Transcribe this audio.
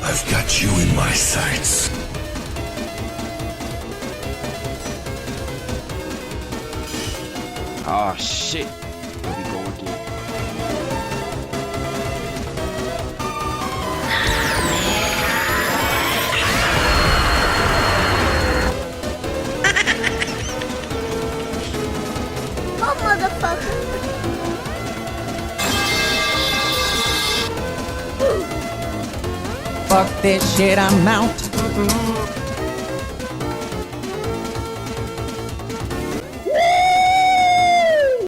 I've got you in my sights. Oh shit. Here we go again. Oh, motherfucker. Fuck this shit, I'm out.